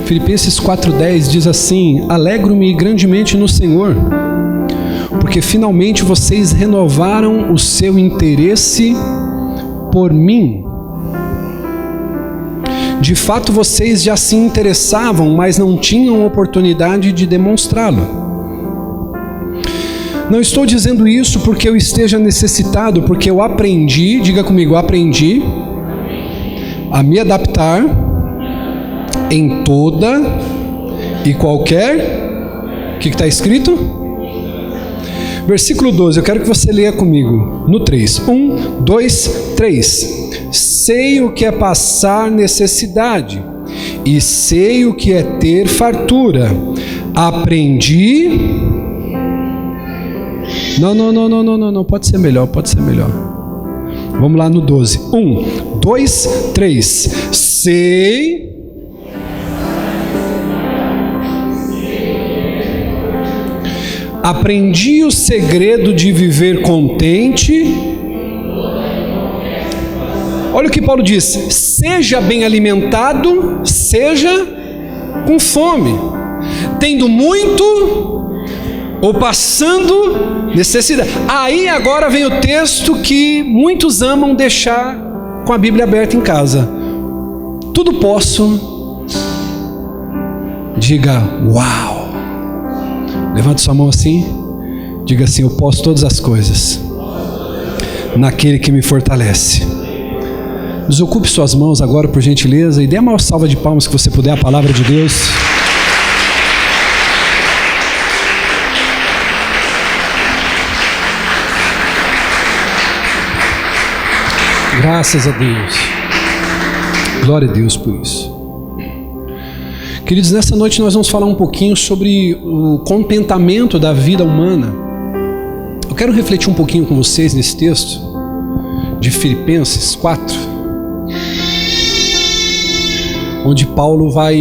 Filipenses 4:10 diz assim: alegro-me grandemente no Senhor, porque finalmente vocês renovaram o seu interesse por mim. De fato, vocês já se interessavam, mas não tinham oportunidade de demonstrá-lo. Não estou dizendo isso porque eu esteja necessitado, porque eu aprendi, diga comigo, aprendi a me adaptar em toda e qualquer, o que está escrito? Versículo 12, eu quero que você leia comigo, no 3, 1, 2, 3. Sei o que é passar necessidade, e sei o que é ter fartura. Aprendi... Não, pode ser melhor. Vamos lá no 12. 1, 2, 3. Sei... Aprendi o segredo de viver contente. Olha o que Paulo diz: seja bem alimentado, seja com fome, tendo muito ou passando necessidade. Aí agora vem o texto que muitos amam deixar com a Bíblia aberta em casa. Tudo posso. Diga uau. Levante sua mão assim. Diga assim: eu posso todas as coisas naquele que me fortalece. Desocupe suas mãos agora, por gentileza, e dê a maior salva de palmas que você puder à palavra de Deus. Graças a Deus. Glória a Deus por isso. Queridos, nessa noite nós vamos falar um pouquinho sobre o contentamento da vida humana. Eu quero refletir um pouquinho com vocês nesse texto de Filipenses 4, onde Paulo vai...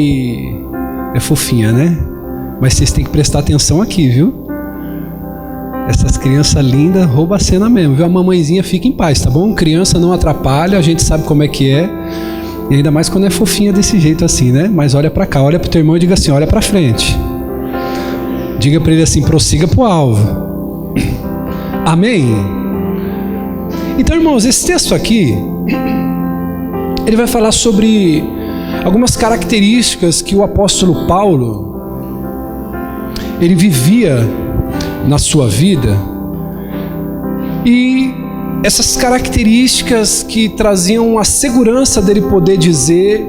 É fofinha, né? Mas vocês têm que prestar atenção aqui, viu? Essas crianças lindas roubam a cena mesmo, viu? A mamãezinha fica em paz, tá bom? Criança não atrapalha, a gente sabe como é que é. E ainda mais quando é fofinha desse jeito assim, né? Mas olha pra cá, olha pro teu irmão e diga assim: olha pra frente. Diga pra ele assim: prossiga pro alvo. Amém? Então, irmãos, esse texto aqui, ele vai falar sobre algumas características que o apóstolo Paulo, ele vivia na sua vida, e essas características que traziam a segurança dele poder dizer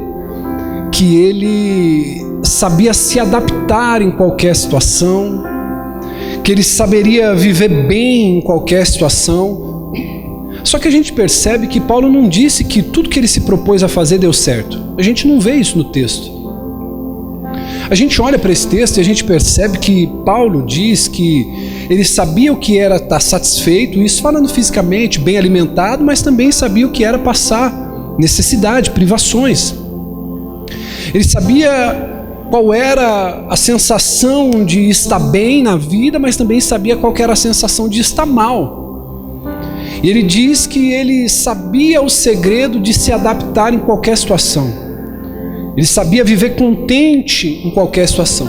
que ele sabia se adaptar em qualquer situação, que ele saberia viver bem em qualquer situação. Só que a gente percebe que Paulo não disse que tudo que ele se propôs a fazer deu certo. A gente não vê isso no texto. A gente olha para esse texto e a gente percebe que Paulo diz que ele sabia o que era estar satisfeito, isso falando fisicamente, bem alimentado, mas também sabia o que era passar necessidade, privações. Ele sabia qual era a sensação de estar bem na vida, mas também sabia qual era a sensação de estar mal. E ele diz que ele sabia o segredo de se adaptar em qualquer situação. Ele sabia viver contente em qualquer situação.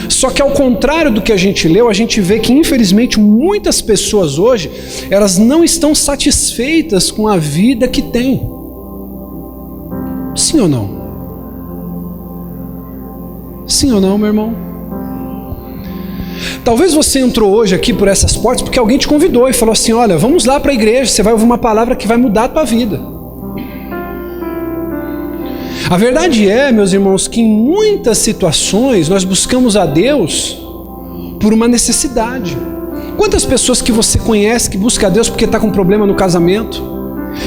Só que ao contrário do que a gente leu, a gente vê que infelizmente muitas pessoas hoje, elas não estão satisfeitas com a vida que têm. Sim ou não? Sim ou não, meu irmão? Talvez você entrou hoje aqui por essas portas porque alguém te convidou e falou assim: olha, vamos lá para a igreja, você vai ouvir uma palavra que vai mudar a tua vida. A verdade é, meus irmãos, que em muitas situações nós buscamos a Deus por uma necessidade. Quantas pessoas que você conhece que busca a Deus porque está com problema no casamento?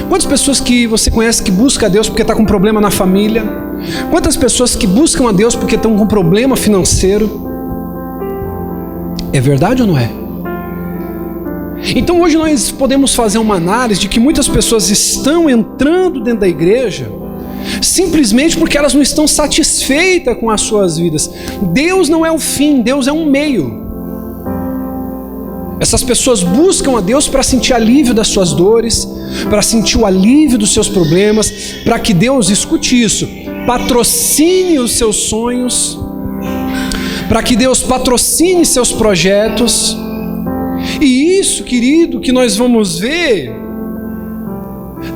Quantas pessoas que você conhece que busca a Deus porque está com problema na família? Quantas pessoas que buscam a Deus porque estão com problema financeiro? É verdade ou não é? Então hoje nós podemos fazer uma análise de que muitas pessoas estão entrando dentro da igreja simplesmente porque elas não estão satisfeitas com as suas vidas. Deus não é o fim, Deus é um meio. Essas pessoas buscam a Deus para sentir alívio das suas dores, para sentir o alívio dos seus problemas, para que Deus, escute isso, patrocine os seus sonhos, para que Deus patrocine seus projetos. E isso, querido, que nós vamos ver,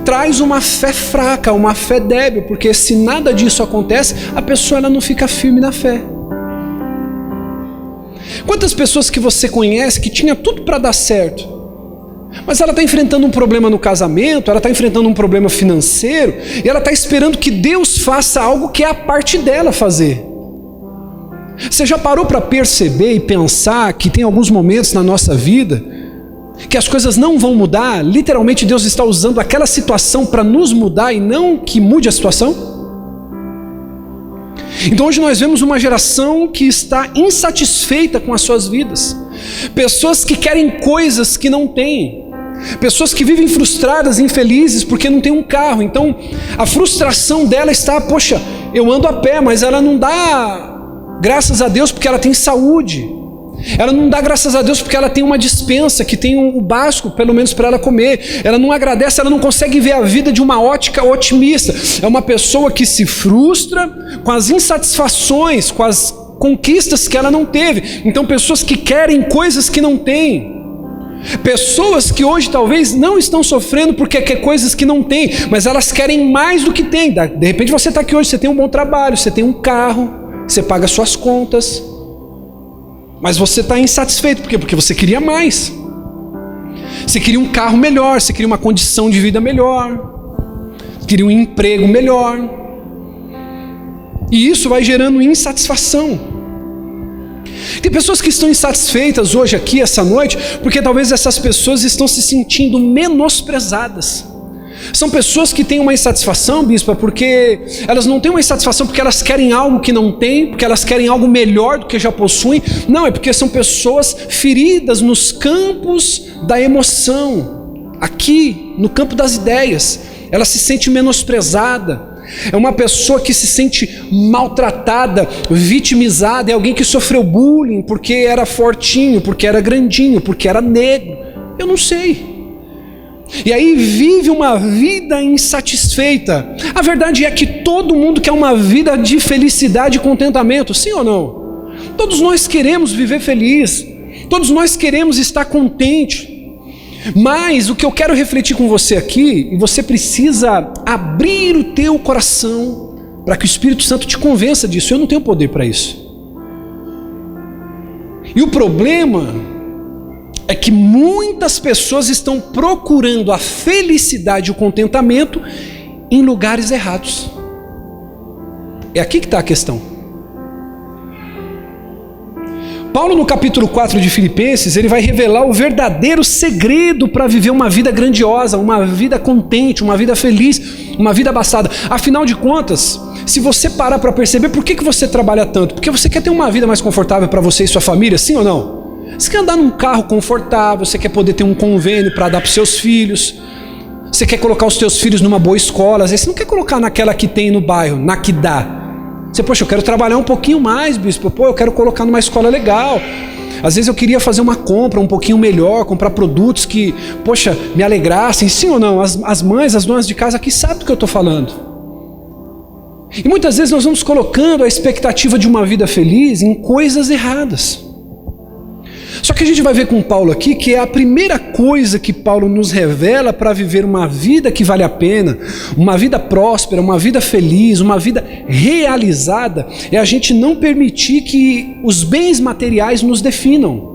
traz uma fé fraca, uma fé débil, porque se nada disso acontece, a pessoa ela não fica firme na fé. Quantas pessoas que você conhece que tinha tudo para dar certo, mas ela está enfrentando um problema no casamento, ela está enfrentando um problema financeiro, e ela está esperando que Deus faça algo que é a parte dela fazer. Você já parou para perceber e pensar que tem alguns momentos na nossa vida que as coisas não vão mudar? Literalmente Deus está usando aquela situação para nos mudar e não que mude a situação? Então hoje nós vemos uma geração que está insatisfeita com as suas vidas, pessoas que querem coisas que não têm, pessoas que vivem frustradas, infelizes porque não tem um carro. Então a frustração dela está, poxa, eu ando a pé, mas ela não dá graças a Deus porque ela tem saúde, ela não dá graças a Deus porque ela tem uma despensa, que tem o básico pelo menos para ela comer, ela não agradece, ela não consegue ver a vida de uma ótica otimista. É uma pessoa que se frustra com as insatisfações, com as conquistas que ela não teve. Então pessoas que querem coisas que não têm, pessoas que hoje talvez não estão sofrendo porque quer coisas que não têm, mas elas querem mais do que têm. De repente você está aqui hoje, você tem um bom trabalho, você tem um carro, você paga suas contas, mas você está insatisfeito. Por quê? Porque você queria mais. Você queria um carro melhor, você queria uma condição de vida melhor, queria um emprego melhor. E isso vai gerando insatisfação. Tem pessoas que estão insatisfeitas hoje aqui, essa noite, porque talvez essas pessoas estão se sentindo menosprezadas. São pessoas que têm uma insatisfação, bispa, porque elas não têm uma insatisfação porque elas querem algo que não têm, porque elas querem algo melhor do que já possuem. Não, é porque são pessoas feridas nos campos da emoção, aqui no campo das ideias. Ela se sente menosprezada. É uma pessoa que se sente maltratada, vitimizada. É alguém que sofreu bullying porque era fortinho, porque era grandinho, porque era negro. Eu não sei. E aí vive uma vida insatisfeita. A verdade é que todo mundo quer uma vida de felicidade e contentamento, sim ou não? Todos nós queremos viver feliz, todos nós queremos estar contente. Mas o que eu quero refletir com você aqui, e você precisa abrir o teu coração para que o Espírito Santo te convença disso. Eu não tenho poder para isso. E o problema é que muitas pessoas estão procurando a felicidade e o contentamento em lugares errados. É aqui que está a questão. Paulo, no capítulo 4 de Filipenses, ele vai revelar o verdadeiro segredo para viver uma vida grandiosa, uma vida contente, uma vida feliz, uma vida abastada. Afinal de contas, se você parar para perceber, por que você trabalha tanto? Porque você quer ter uma vida mais confortável para você e sua família, sim ou não? Você quer andar num carro confortável, você quer poder ter um convênio para dar para os seus filhos, você quer colocar os seus filhos numa boa escola, às vezes você não quer colocar naquela que tem no bairro, na que dá. Você, poxa, eu quero trabalhar um pouquinho mais, bispo, pô, eu quero colocar numa escola legal. Às vezes eu queria fazer uma compra um pouquinho melhor, comprar produtos que, poxa, me alegrassem, sim ou não? As mães, as donas de casa aqui sabem do que eu estou falando. E muitas vezes nós vamos colocando a expectativa de uma vida feliz em coisas erradas. Só que a gente vai ver com Paulo aqui que é a primeira coisa que Paulo nos revela para viver uma vida que vale a pena, uma vida próspera, uma vida feliz, uma vida realizada, é a gente não permitir que os bens materiais nos definam.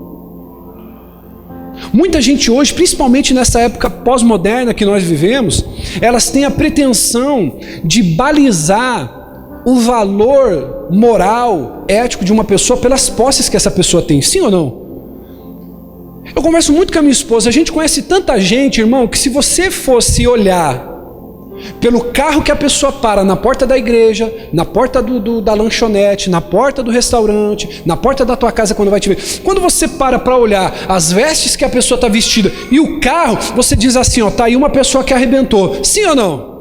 Muita gente hoje, principalmente nessa época pós-moderna que nós vivemos, elas têm a pretensão de balizar o valor moral, ético de uma pessoa pelas posses que essa pessoa tem, sim ou não? Eu converso muito com a minha esposa, a gente conhece tanta gente, irmão, que se você fosse olhar pelo carro que a pessoa para na porta da igreja, na porta da lanchonete, na porta do restaurante, na porta da tua casa quando vai te ver, quando você para olhar as vestes que a pessoa está vestida e o carro, você diz assim, ó, tá aí uma pessoa que arrebentou, sim ou não?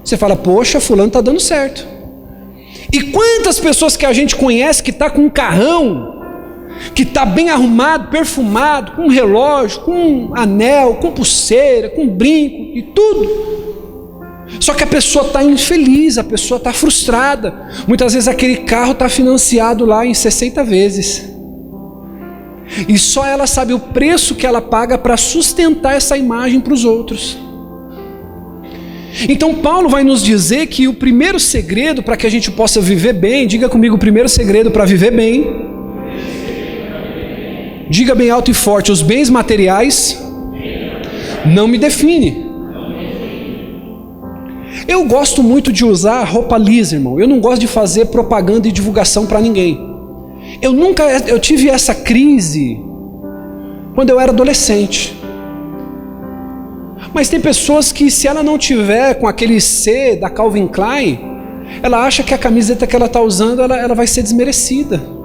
Você fala, poxa, fulano está dando certo. E quantas pessoas que a gente conhece que está com um carrão, que está bem arrumado, perfumado, com um relógio, com um anel, com pulseira, com brinco e tudo. Só que a pessoa está infeliz, a pessoa está frustrada. Muitas vezes aquele carro está financiado lá em 60 vezes. E só ela sabe o preço que ela paga para sustentar essa imagem para os outros. Então Paulo vai nos dizer que o primeiro segredo para que a gente possa viver bem, diga comigo, o primeiro segredo para viver bem, diga bem alto e forte, os bens materiais não me definem. Eu gosto muito de usar roupa lisa, irmão. Eu não gosto de fazer propaganda e divulgação para ninguém. Eu tive essa crise quando eu era adolescente. Mas tem pessoas que, se ela não tiver com aquele C da Calvin Klein, ela acha que a camiseta que ela está usando, ela vai ser desmerecida.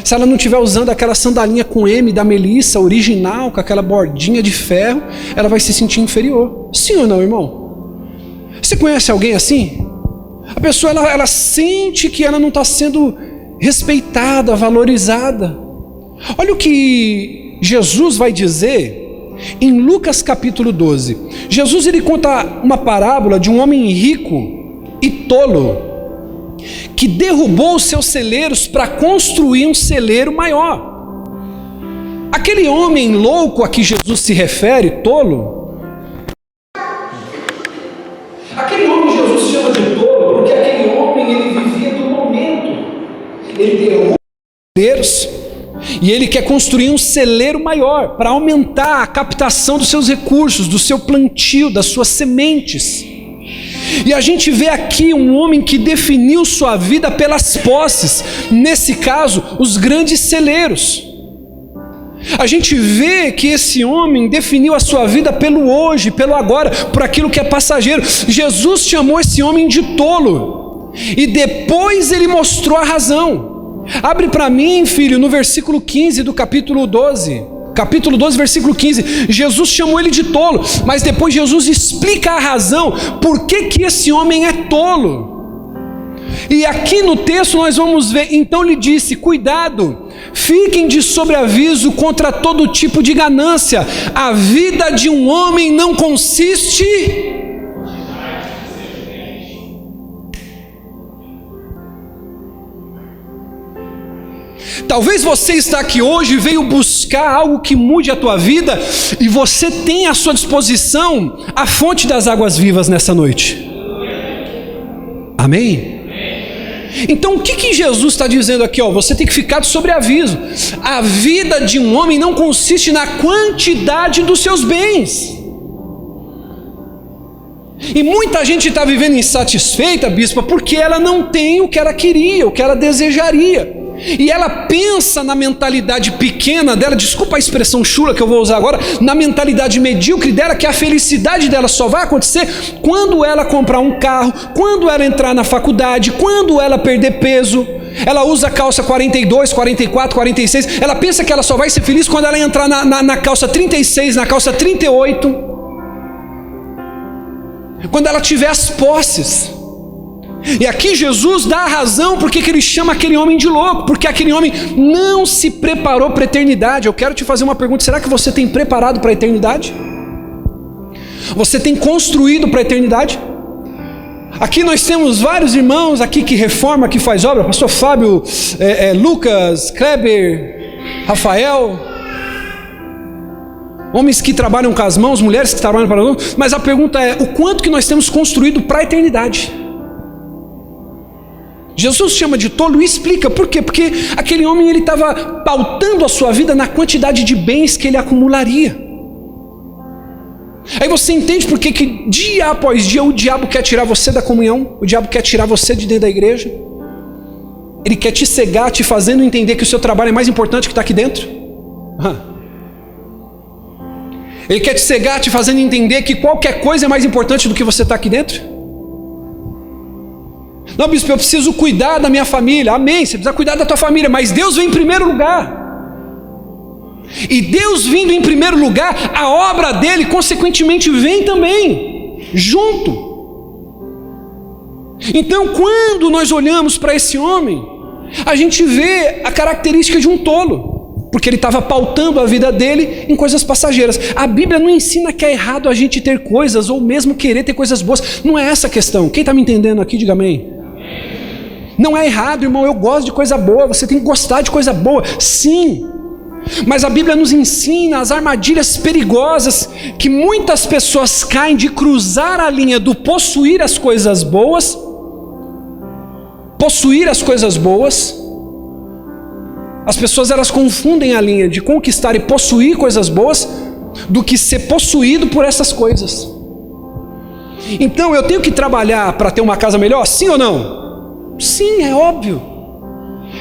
Se ela não estiver usando aquela sandalinha com M da Melissa, original, com aquela bordinha de ferro, ela vai se sentir inferior. Sim ou não, irmão? Você conhece alguém assim? A pessoa ela sente que ela não está sendo respeitada, valorizada. Olha o que Jesus vai dizer em Lucas capítulo 12. Jesus ele conta uma parábola de um homem rico e tolo que derrubou os seus celeiros para construir um celeiro maior. Aquele homem louco a que Jesus se refere, tolo, aquele homem Jesus chama de tolo porque aquele homem ele vivia do momento. Ele derruba os celeiros e ele quer construir um celeiro maior para aumentar a captação dos seus recursos, do seu plantio, das suas sementes. E a gente vê aqui um homem que definiu sua vida pelas posses, nesse caso, os grandes celeiros. A gente vê que esse homem definiu a sua vida pelo hoje, pelo agora, por aquilo que é passageiro. Jesus chamou esse homem de tolo e depois ele mostrou a razão. Abre para mim, filho, no versículo 15 do capítulo 12. Capítulo 12, versículo 15. Jesus chamou ele de tolo, mas depois Jesus explica a razão por que esse homem é tolo. E aqui no texto nós vamos ver, então lhe disse, cuidado, fiquem de sobreaviso contra todo tipo de ganância. A vida de um homem não consiste... Talvez você está aqui hoje, veio buscar algo que mude a tua vida, e você tem à sua disposição a fonte das águas vivas nessa noite. Amém? Então o que Jesus está dizendo aqui? Você tem que ficar de sobreaviso. A vida de um homem não consiste na quantidade dos seus bens. E muita gente está vivendo insatisfeita, bispa, porque ela não tem o que ela queria, o que ela desejaria. E ela pensa na mentalidade pequena dela, desculpa a expressão chula que eu vou usar agora, na mentalidade medíocre dela, que a felicidade dela só vai acontecer quando ela comprar um carro, quando ela entrar na faculdade, quando ela perder peso. Ela usa calça 42, 44, 46, ela pensa que ela só vai ser feliz quando ela entrar na calça 36, na calça 38, quando ela tiver as posses. E aqui Jesus dá a razão porque que ele chama aquele homem de louco, porque aquele homem não se preparou para a eternidade. Eu quero te fazer uma pergunta: será que você tem preparado para a eternidade? Você tem construído para a eternidade? Aqui nós temos vários irmãos aqui que reforma, que faz obra, pastor Fábio, Lucas, Kleber, Rafael, homens que trabalham com as mãos, mulheres que trabalham com as mãos, mas a pergunta é, o quanto que nós temos construído para a eternidade? Jesus chama de tolo e explica por quê? Porque aquele homem ele estava pautando a sua vida na quantidade de bens que ele acumularia. Aí você entende por que dia após dia o diabo quer tirar você da comunhão, o diabo quer tirar você de dentro da igreja. Ele quer te cegar, te fazendo entender que o seu trabalho é mais importante que está aqui dentro. Ele quer te cegar, te fazendo entender que qualquer coisa é mais importante do que você está aqui dentro. Não, bispo, eu preciso cuidar da minha família. Amém, você precisa cuidar da tua família, mas Deus vem em primeiro lugar. E Deus vindo em primeiro lugar, a obra dele consequentemente vem também junto. Então quando nós olhamos para esse homem, a gente vê a característica de um tolo, porque ele estava pautando a vida dele em coisas passageiras. A Bíblia não ensina que é errado a gente ter coisas, ou mesmo querer ter coisas boas. Não é essa a questão. Quem está me entendendo aqui, diga amém. Não é errado, irmão, eu gosto de coisa boa, você tem que gostar de coisa boa, sim. Mas a Bíblia nos ensina as armadilhas perigosas que muitas pessoas caem de cruzar a linha do possuir as coisas boas, as pessoas elas confundem a linha de conquistar e possuir coisas boas do que ser possuído por essas coisas. Então eu tenho que trabalhar para ter uma casa melhor? Sim ou não? Sim, é óbvio.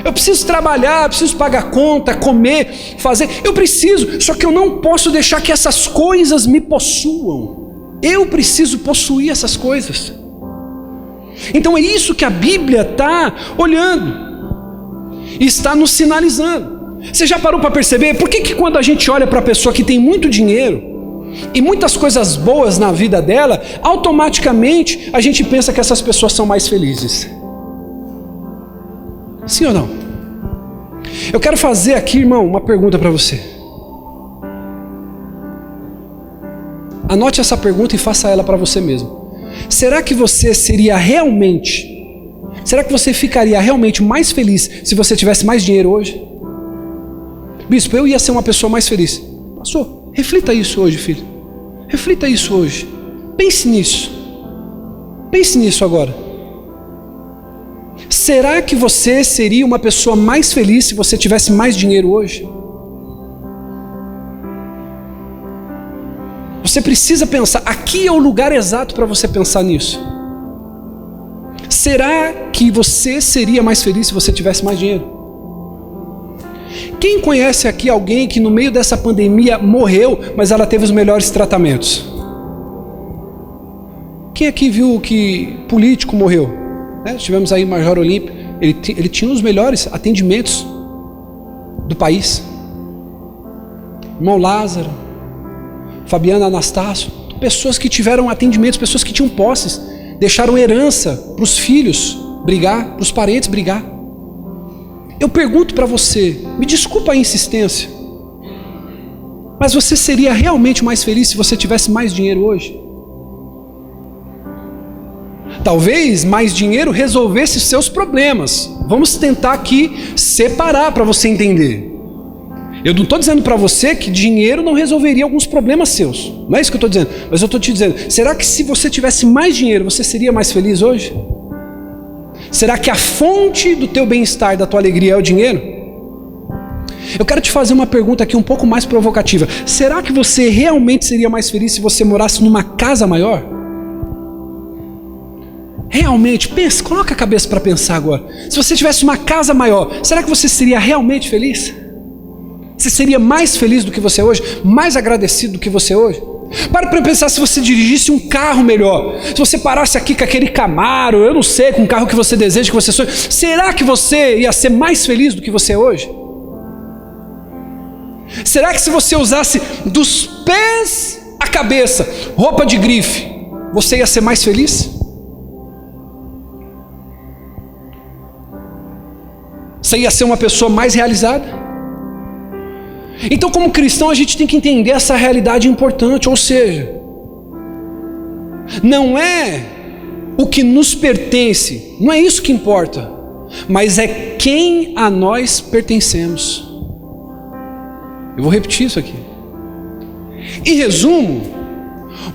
Eu preciso trabalhar, preciso pagar conta, comer, fazer. Eu preciso, só que eu não posso deixar que essas coisas me possuam. Eu preciso possuir essas coisas. Então é isso que a Bíblia está olhando e está nos sinalizando. Você já parou para perceber por que quando a gente olha para a pessoa que tem muito dinheiro e muitas coisas boas na vida dela, automaticamente a gente pensa que essas pessoas são mais felizes? Sim ou não? Eu quero fazer aqui, irmão, uma pergunta para você. Anote essa pergunta e faça ela para você mesmo. Será que você ficaria realmente mais feliz se você tivesse mais dinheiro hoje? Bispo, eu ia ser uma pessoa mais feliz. Pastor, reflita isso hoje, filho. Reflita isso hoje. Pense nisso. Pense nisso agora. Será que você seria uma pessoa mais feliz se você tivesse mais dinheiro hoje? Você precisa pensar, aqui é o lugar exato para você pensar nisso. Será que você seria mais feliz se você tivesse mais dinheiro? Quem conhece aqui alguém que no meio dessa pandemia morreu, mas ela teve os melhores tratamentos? Quem aqui viu que político morreu? Tivemos aí Major Olímpio, ele tinha os melhores atendimentos do país. Irmão Lázaro, Fabiana Anastácio, pessoas que tiveram atendimentos, pessoas que tinham posses, deixaram herança para os filhos brigar, para os parentes brigar. Eu pergunto para você, me desculpa a insistência, mas você seria realmente mais feliz se você tivesse mais dinheiro hoje? Talvez mais dinheiro resolvesse seus problemas. Vamos tentar aqui separar para você entender. Eu não estou dizendo para você que dinheiro não resolveria alguns problemas seus. Não é isso que eu estou dizendo. Mas eu estou te dizendo, será que se você tivesse mais dinheiro, você seria mais feliz hoje? Será que a fonte do teu bem-estar, da tua alegria é o dinheiro? Eu quero te fazer uma pergunta aqui um pouco mais provocativa. Será que você realmente seria mais feliz se você morasse numa casa maior? Realmente, pensa, coloca a cabeça para pensar agora. Se você tivesse uma casa maior, será que você seria realmente feliz? Você seria mais feliz do que você é hoje? Mais agradecido do que você é hoje? Para pensar, se você dirigisse um carro melhor, se você parasse aqui com aquele Camaro, eu não sei, com o carro que você deseja, que você sonha, será que você ia ser mais feliz do que você é hoje? Será que se você usasse dos pés à cabeça roupa de grife, você ia ser mais feliz? Você ia ser uma pessoa mais realizada? Então, como cristão, a gente tem que entender essa realidade importante, ou seja, não é o que nos pertence, não é isso que importa, mas é quem a nós pertencemos. Eu vou repetir isso aqui. Em resumo,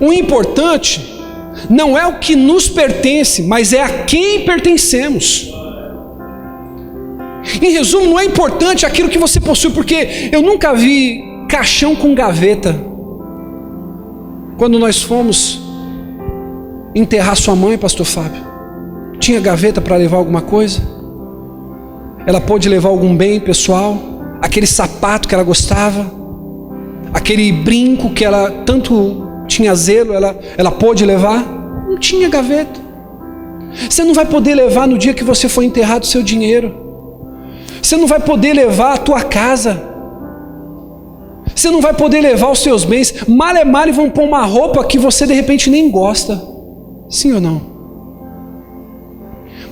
o importante não é o que nos pertence, mas é a quem pertencemos. Em resumo, não é importante aquilo que você possui, porque eu nunca vi caixão com gaveta. Quando nós fomos enterrar sua mãe, pastor Fábio, tinha gaveta para levar alguma coisa? Ela pôde levar algum bem pessoal? Aquele sapato que ela gostava? Aquele brinco que ela tanto tinha zelo, ela pôde levar? Não tinha gaveta. Você não vai poder levar no dia que você for enterrado o seu dinheiro. Você não vai poder levar a tua casa. Você não vai poder levar os seus bens. Mal e vão pôr uma roupa que você de repente nem gosta. Sim ou não?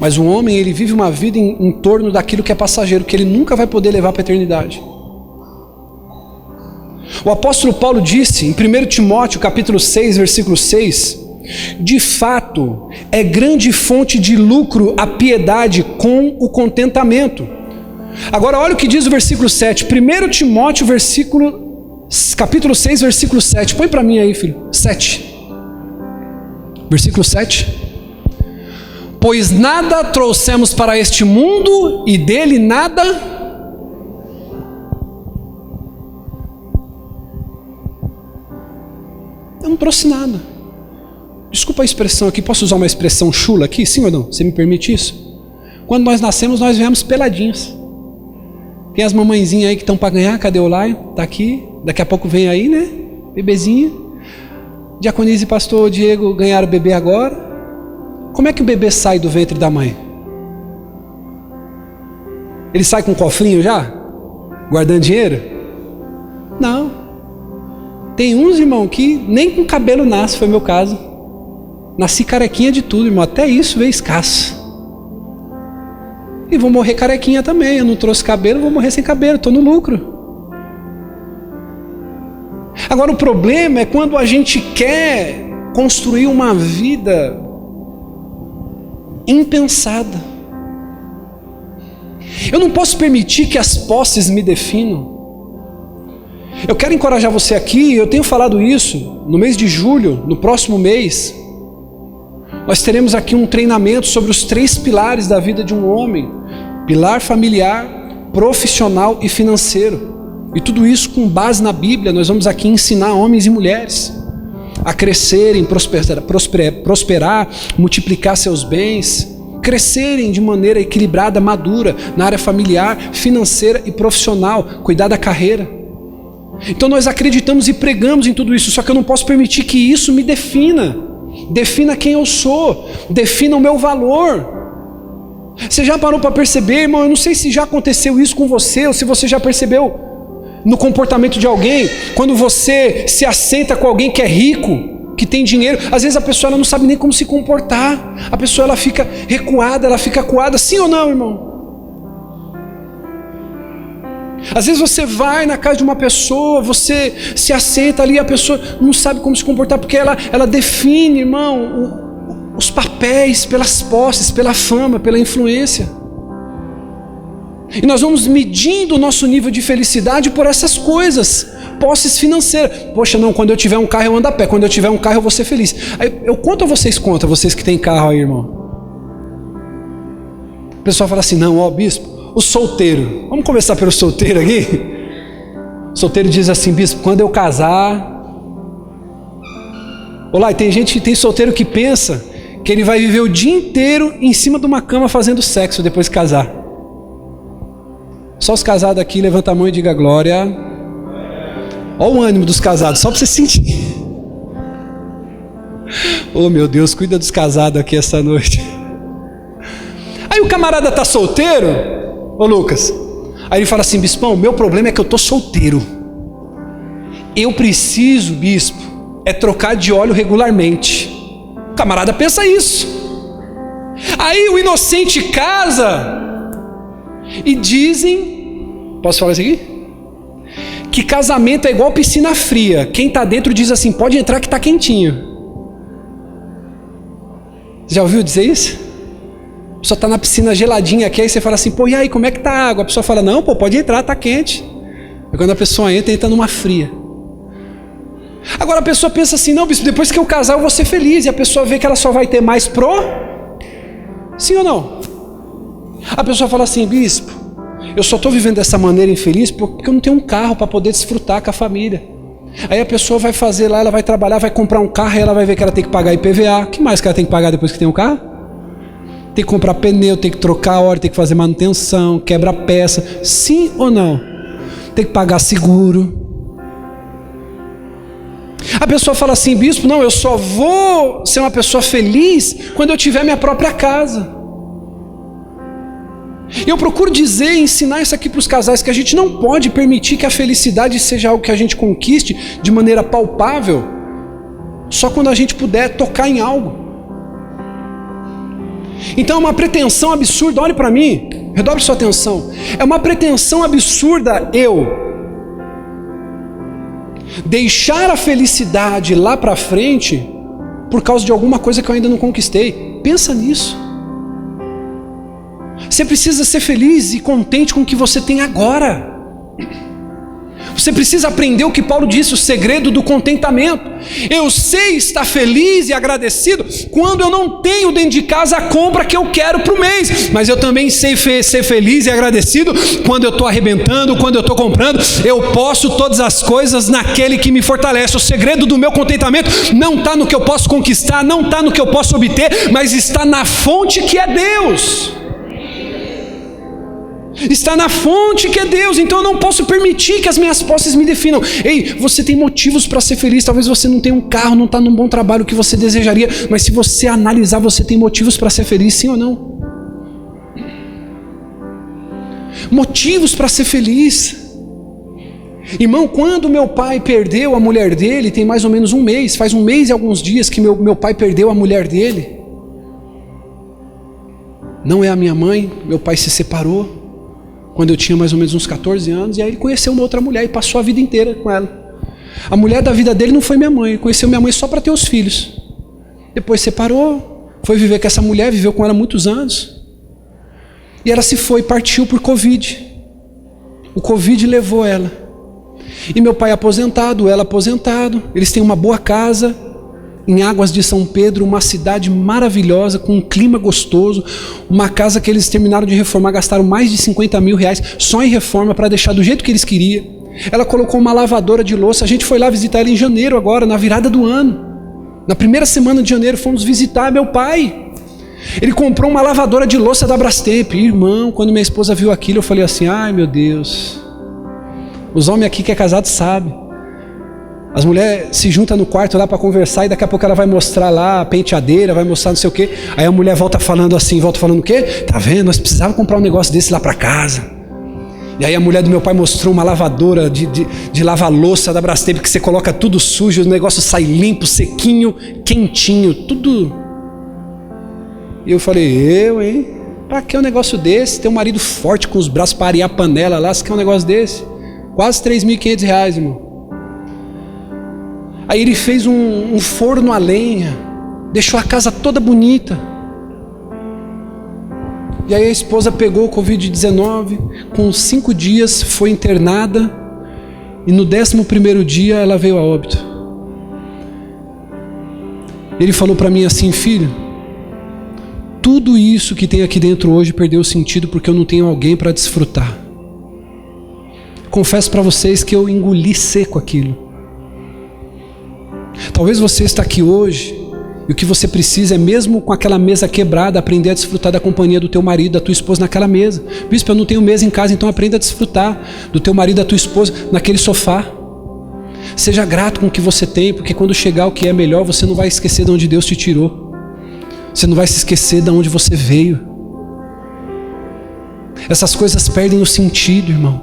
Mas o homem, ele vive uma vida em torno daquilo que é passageiro, que ele nunca vai poder levar para a eternidade. O apóstolo Paulo disse em 1 Timóteo capítulo 6, versículo 6, de fato, é grande fonte de lucro a piedade com o contentamento. Agora olha o que diz o versículo 7, 1 Timóteo capítulo 6, versículo 7, põe para mim aí, filho, 7, versículo 7. Pois nada trouxemos para este mundo e dele nada eu não trouxe nada. Desculpa a expressão aqui, posso usar uma expressão chula aqui? Sim ou não? Você me permite isso? Quando nós nascemos, nós viemos peladinhos. Tem as mamãezinhas aí que estão para ganhar, cadê o Lion? Está aqui, daqui a pouco vem aí, né? Bebezinha. Diaconisa e pastor Diego ganharam o bebê agora. Como é que o bebê sai do ventre da mãe? Ele sai com um cofrinho já? Guardando dinheiro? Não. Tem uns, irmão, que nem com cabelo nasce, foi meu caso. Nasci carequinha de tudo, irmão, até isso veio escasso. E vou morrer carequinha também, eu não trouxe cabelo, vou morrer sem cabelo, estou no lucro. Agora o problema é quando a gente quer construir uma vida impensada. Eu não posso permitir que as posses me definam. Eu quero encorajar você aqui, eu tenho falado isso, no mês de julho, no próximo mês, nós teremos aqui um treinamento sobre os 3 pilares da vida de um homem: pilar familiar, profissional e financeiro. E tudo isso com base na Bíblia. Nós vamos aqui ensinar homens e mulheres a crescerem, prosperar, multiplicar seus bens, crescerem de maneira equilibrada, madura, na área familiar, financeira e profissional, cuidar da carreira. Então nós acreditamos e pregamos em tudo isso, só que eu não posso permitir que isso me defina quem eu sou, defina o meu valor. Você já parou para perceber, irmão? Eu não sei se já aconteceu isso com você, ou se você já percebeu no comportamento de alguém, quando você se assenta com alguém que é rico, que tem dinheiro, às vezes a pessoa ela não sabe nem como se comportar, a pessoa ela fica recuada, ela fica acuada, sim ou não, irmão? Às vezes você vai na casa de uma pessoa, você se assenta ali, a pessoa não sabe como se comportar, porque ela define, irmão, os papéis pelas posses, pela fama, pela influência. E nós vamos medindo o nosso nível de felicidade por essas coisas, posses financeiras. Poxa, não, quando eu tiver um carro eu ando a pé, quando eu tiver um carro eu vou ser feliz. Aí, eu conto ou vocês contam, vocês que têm carro aí, irmão? O pessoal fala assim, não, ó, bispo, o solteiro, vamos começar pelo solteiro aqui? O solteiro diz assim, bispo, quando eu casar... Olá, e tem solteiro que pensa que ele vai viver o dia inteiro em cima de uma cama fazendo sexo depois de casar. Só os casados aqui, levanta a mão e diga glória. Olha o ânimo dos casados, só para você sentir. Oh meu Deus, cuida dos casados aqui essa noite. Aí o camarada tá solteiro, ô Lucas. Aí ele fala assim, bispão, meu problema é que eu tô solteiro. Eu preciso, bispo, é trocar de óleo regularmente. O camarada pensa isso. Aí o inocente casa e dizem, posso falar isso aqui? Que casamento é igual piscina fria. Quem está dentro diz assim, pode entrar que está quentinho. Já ouviu dizer isso? A pessoa está na piscina geladinha aqui, aí você fala assim, pô, e aí, como é que está a água? A pessoa fala, não, pô, pode entrar, está quente. E quando a pessoa entra numa fria. Agora a pessoa pensa assim, não, bispo, depois que eu casar eu vou ser feliz. E a pessoa vê que ela só vai ter mais pro... Sim ou não? A pessoa fala assim, bispo, eu só estou vivendo dessa maneira infeliz porque eu não tenho um carro para poder desfrutar com a família. Aí a pessoa vai fazer lá, ela vai trabalhar, vai comprar um carro e ela vai ver que ela tem que pagar IPVA. O que mais que ela tem que pagar depois que tem um carro? Tem que comprar pneu, tem que trocar óleo, tem que fazer manutenção, quebra peça. Sim ou não? Tem que pagar seguro. A pessoa fala assim, bispo, não, eu só vou ser uma pessoa feliz quando eu tiver minha própria casa. Eu procuro dizer e ensinar isso aqui para os casais, que a gente não pode permitir que a felicidade seja algo que a gente conquiste de maneira palpável, só quando a gente puder tocar em algo. Então é uma pretensão absurda, olhe para mim, redobre sua atenção. É uma pretensão absurda eu deixar a felicidade lá para frente por causa de alguma coisa que eu ainda não conquistei. Pensa nisso. Você precisa ser feliz e contente com o que você tem agora. Você precisa aprender o que Paulo disse, o segredo do contentamento. Eu sei estar feliz e agradecido quando eu não tenho dentro de casa a compra que eu quero para o mês. Mas eu também sei ser feliz e agradecido quando eu estou arrebentando, quando eu estou comprando. Eu posso todas as coisas naquele que me fortalece. O segredo do meu contentamento não está no que eu posso conquistar, não está no que eu posso obter, mas está na fonte que é Deus. Está na fonte que é Deus. Então eu não posso permitir que as minhas posses me definam. Ei, você tem motivos para ser feliz. Talvez você não tenha um carro, não está num bom trabalho que você desejaria, mas se você analisar, você tem motivos para ser feliz, sim ou não? Motivos para ser feliz. Irmão, quando meu pai perdeu a mulher dele, tem mais ou menos um mês, faz um mês e alguns dias que meu pai perdeu a mulher dele. Não é a minha mãe, meu pai se separou quando eu tinha mais ou menos uns 14 anos, e aí ele conheceu uma outra mulher e passou a vida inteira com ela. A mulher da vida dele não foi minha mãe, ele conheceu minha mãe só para ter os filhos. Depois separou, foi viver com essa mulher, viveu com ela muitos anos, e ela se foi, partiu por Covid. O Covid levou ela. E meu pai aposentado, ela aposentado, eles têm uma boa casa em Águas de São Pedro, uma cidade maravilhosa, com um clima gostoso, uma casa que eles terminaram de reformar, gastaram mais de 50 mil reais só em reforma para deixar do jeito que eles queriam. Ela colocou uma lavadora de louça, a gente foi lá visitar ela em janeiro agora, na virada do ano. Na primeira semana de janeiro fomos visitar meu pai. Ele comprou uma lavadora de louça da Brastemp. Irmão, quando minha esposa viu aquilo, eu falei assim, ai meu Deus, os homens aqui que é casado sabem. As mulheres se juntam no quarto lá para conversar e daqui a pouco ela vai mostrar lá a penteadeira, vai mostrar não sei o quê. Aí a mulher volta falando assim, volta falando o quê? Tá vendo? Nós precisávamos comprar um negócio desse lá para casa. E aí a mulher do meu pai mostrou uma lavadora de lavar louça da Brastemp, que você coloca tudo sujo, o negócio sai limpo, sequinho, quentinho, tudo. E eu falei, hein? Pra que um negócio desse? Tem um marido forte com os braços para arear a panela lá, você quer um negócio desse? Quase R$3.500, irmão. Aí ele fez um forno a lenha, deixou a casa toda bonita. E aí a esposa pegou o Covid-19, com 5 dias foi internada, e no 11º dia ela veio a óbito. Ele falou para mim assim, filho, tudo isso que tem aqui dentro hoje perdeu o sentido porque eu não tenho alguém para desfrutar. Confesso para vocês que eu engoli seco aquilo. Talvez você está aqui hoje e o que você precisa é, mesmo com aquela mesa quebrada, aprender a desfrutar da companhia do teu marido, da tua esposa naquela mesa. Bispo, eu não tenho mesa em casa, então aprenda a desfrutar do teu marido, da tua esposa naquele sofá. Seja grato com o que você tem, porque quando chegar o que é melhor, você não vai esquecer de onde Deus te tirou. Você não vai se esquecer de onde você veio. Essas coisas perdem o sentido, irmão.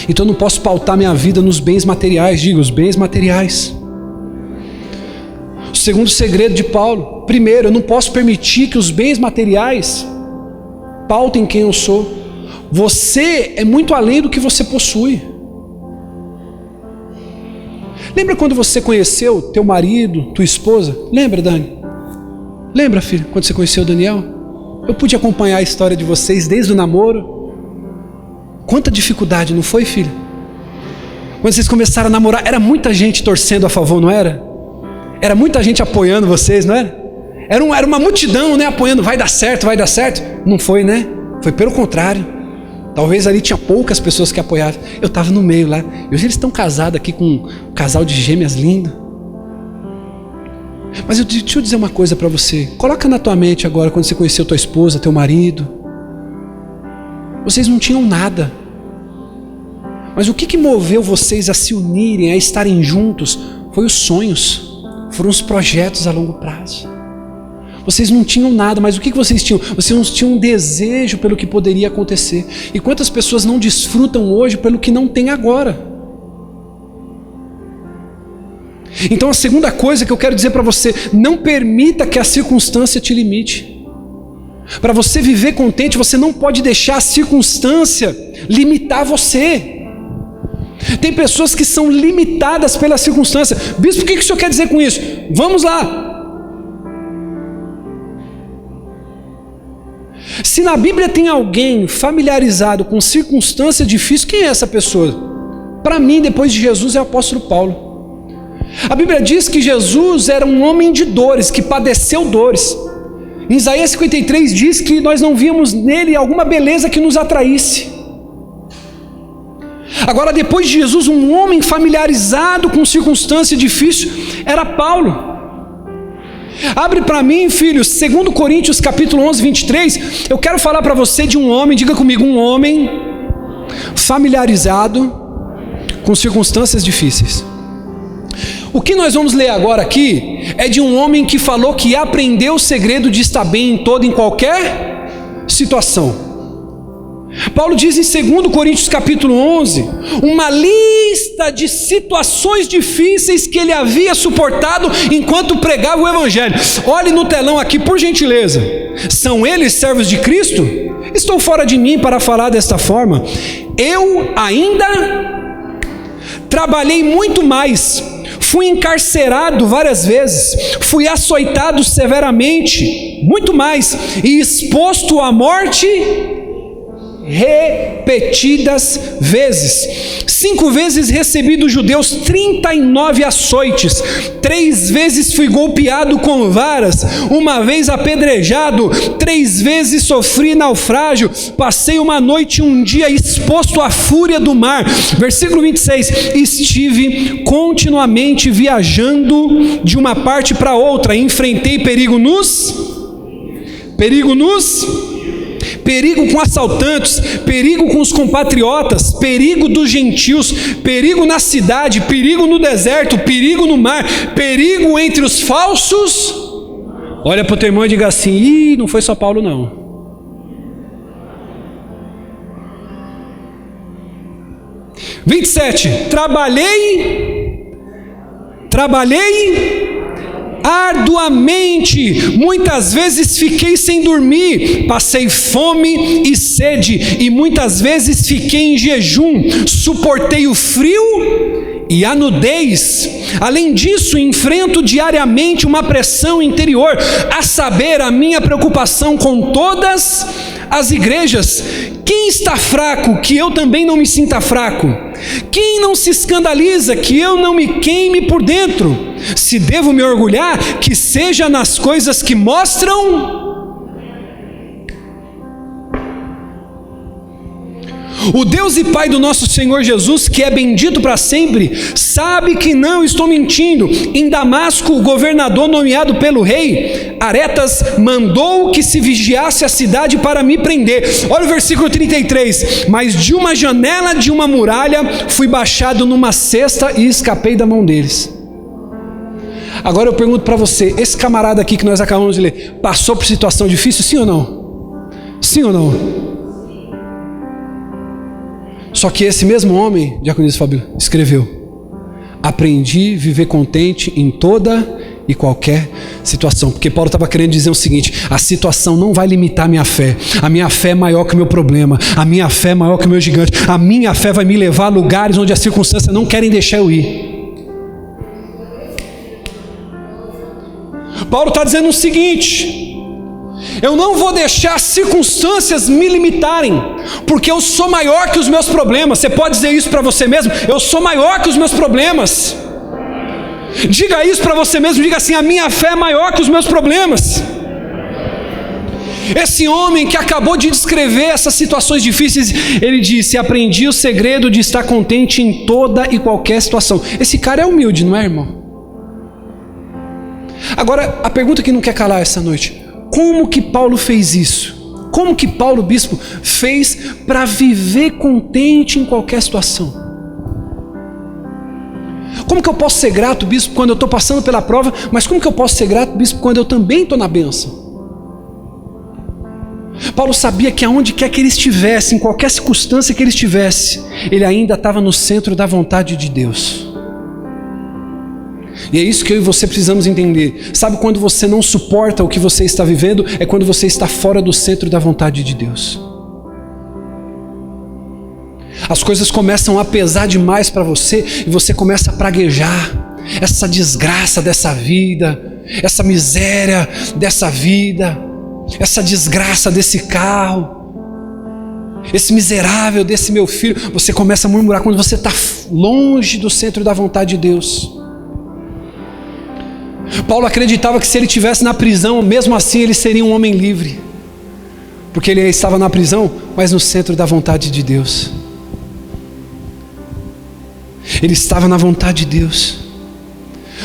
Então eu não posso pautar minha vida nos bens materiais, diga, os bens materiais. O segundo segredo de Paulo, primeiro, eu não posso permitir que os bens materiais pautem quem eu sou. Você é muito além do que você possui. Lembra quando você conheceu teu marido, tua esposa? Lembra, Dani? Lembra, filho, quando você conheceu o Daniel? Eu pude acompanhar a história de vocês desde o namoro. Quanta dificuldade, não foi, filho? Quando vocês começaram a namorar, era muita gente torcendo a favor, não era? Era muita gente apoiando vocês, não era? Era uma multidão, né, apoiando, vai dar certo, vai dar certo. Não foi, né? Foi pelo contrário. Talvez ali tinha poucas pessoas que apoiavam. Eu estava no meio lá. E hoje eles estão casados aqui com um casal de gêmeas lindo. Mas deixa eu dizer uma coisa para você. Coloca na tua mente agora, quando você conheceu tua esposa, teu marido. Vocês não tinham nada. Mas o que moveu vocês a se unirem, a estarem juntos? Foi os sonhos. Foram os projetos a longo prazo. Vocês não tinham nada, mas o que vocês tinham? Vocês tinham um desejo pelo que poderia acontecer. E quantas pessoas não desfrutam hoje pelo que não tem agora? Então a segunda coisa que eu quero dizer para você, não permita que a circunstância te limite. Para você viver contente, você não pode deixar a circunstância limitar você. Tem pessoas que são limitadas pela circunstância. Bispo, o que o senhor quer dizer com isso? Vamos lá. Se na Bíblia tem alguém familiarizado com circunstância difícil, quem é essa pessoa? Para mim, depois de Jesus, é o apóstolo Paulo. A Bíblia diz que Jesus era um homem de dores, que padeceu dores. Em Isaías 53 diz que nós não víamos nele alguma beleza que nos atraísse. Agora, depois de Jesus, um homem familiarizado com circunstância difícil era Paulo. Abre para mim, filhos, 2 Coríntios capítulo 11, 23. Eu quero falar para você de um homem, diga comigo, um homem familiarizado com circunstâncias difíceis. O que nós vamos ler agora aqui é de um homem que falou que aprendeu o segredo de estar bem em toda e em qualquer situação. Paulo diz em 2 Coríntios capítulo 11, uma lista de situações difíceis que ele havia suportado enquanto pregava o Evangelho. Olhe no telão aqui, por gentileza. São eles servos de Cristo? Estou fora de mim para falar desta forma. Eu ainda trabalhei muito mais, fui encarcerado várias vezes, fui açoitado severamente, muito mais, e exposto à morte repetidas vezes. 5 vezes recebi dos judeus 39 açoites, 3 vezes fui golpeado com varas, 1 vez apedrejado, 3 vezes sofri naufrágio, passei uma noite e um dia exposto à fúria do mar. Versículo 26, estive continuamente viajando de uma parte para outra, enfrentei perigo com assaltantes, perigo com os compatriotas, perigo dos gentios, perigo na cidade, perigo no deserto, perigo no mar, perigo entre os falsos. Olha para o teu irmão e diga assim: não foi só Paulo não. – 27, trabalhei arduamente, muitas vezes fiquei sem dormir, passei fome e sede, e muitas vezes fiquei em jejum, suportei o frio e a nudez. Além disso, enfrento diariamente uma pressão interior, a saber, a minha preocupação com todas as igrejas. Quem está fraco, que eu também não me sinta fraco? Quem não se escandaliza, que eu não me queime por dentro? Se devo me orgulhar, que seja nas coisas que mostram. O Deus e Pai do nosso Senhor Jesus, que é bendito para sempre, sabe que não estou mentindo. Em Damasco, o governador nomeado pelo rei Aretas mandou que se vigiasse a cidade para me prender. Olha o versículo 33. Mas de uma janela de uma muralha fui baixado numa cesta e escapei da mão deles. Agora eu pergunto para você, esse camarada aqui que nós acabamos de ler, passou por situação difícil, sim ou não? Sim ou não? Só que esse mesmo homem, Diaconisa Fábio, escreveu: aprendi a viver contente em toda e qualquer situação. Porque Paulo estava querendo dizer o seguinte: a situação não vai limitar a minha fé é maior que o meu problema, a minha fé é maior que o meu gigante, a minha fé vai me levar a lugares onde as circunstâncias não querem deixar eu ir. Paulo está dizendo o seguinte: eu não vou deixar as circunstâncias me limitarem, porque eu sou maior que os meus problemas. Você pode dizer isso para você mesmo? Eu sou maior que os meus problemas. Diga isso para você mesmo, diga assim: a minha fé é maior que os meus problemas. Esse homem que acabou de descrever essas situações difíceis, ele disse: aprendi o segredo de estar contente em toda e qualquer situação. Esse cara é humilde, não é, irmão? Agora, a pergunta que não quer calar essa noite: como que Paulo fez isso? Como que Paulo, bispo, fez para viver contente em qualquer situação? Como que eu posso ser grato, bispo, quando eu estou passando pela prova, mas como que eu posso ser grato, bispo, quando eu também estou na bênção? Paulo sabia que aonde quer que ele estivesse, em qualquer circunstância que ele estivesse, ele ainda estava no centro da vontade de Deus. E é isso que eu e você precisamos entender. Sabe quando você não suporta o que você está vivendo? É quando você está fora do centro da vontade de Deus. As coisas começam a pesar demais para você e você começa a praguejar. Essa desgraça dessa vida, essa miséria dessa vida, essa desgraça desse carro, esse miserável desse meu filho. Você começa a murmurar quando você está longe do centro da vontade de Deus. Paulo acreditava que se ele estivesse na prisão, mesmo assim ele seria um homem livre, porque ele estava na prisão, mas no centro da vontade de Deus. Ele estava na vontade de Deus.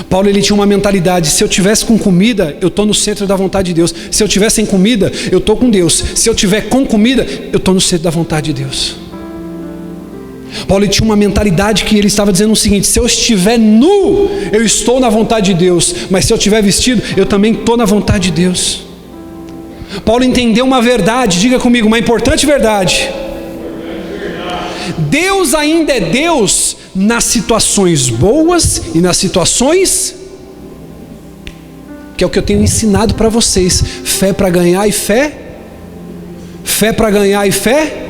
Paulo, ele tinha uma mentalidade: se eu tivesse com comida, eu estou no centro da vontade de Deus. Se eu tiver sem comida, eu estou com Deus. Se eu tiver com comida, eu estou no centro da vontade de Deus. Paulo, ele tinha uma mentalidade que ele estava dizendo o seguinte: se eu estiver nu, eu estou na vontade de Deus, mas se eu estiver vestido, eu também estou na vontade de Deus. Paulo entendeu uma verdade, diga comigo, uma importante verdade. Deus ainda é Deus nas situações boas e nas situações, que é o que eu tenho ensinado para vocês: fé para ganhar e fé para ganhar e fé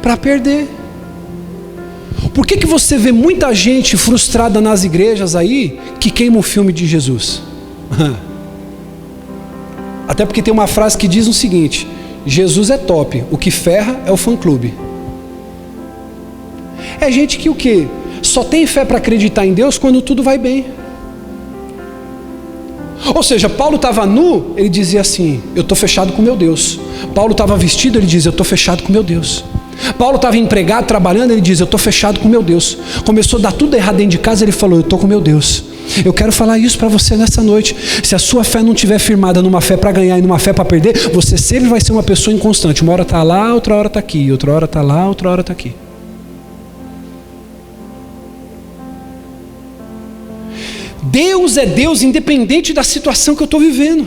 para perder. Por que você vê muita gente frustrada nas igrejas aí que queima o filme de Jesus? Até porque tem uma frase que diz o seguinte: Jesus é top, o que ferra é o fã-clube. É gente que o quê? Só tem fé para acreditar em Deus quando tudo vai bem. Ou seja, Paulo estava nu, ele dizia assim: eu estou fechado com meu Deus. Paulo estava vestido, ele dizia: eu estou fechado com meu Deus. Paulo estava empregado, trabalhando, ele dizia: eu estou fechado com meu Deus. Começou a dar tudo errado dentro de casa, ele falou: eu estou com meu Deus. Eu quero falar isso para você nessa noite. Se a sua fé não estiver firmada numa fé para ganhar e numa fé para perder, você sempre vai ser uma pessoa inconstante. Uma hora está lá, outra hora está aqui, outra hora está lá, outra hora está aqui. Deus é Deus independente da situação que eu estou vivendo.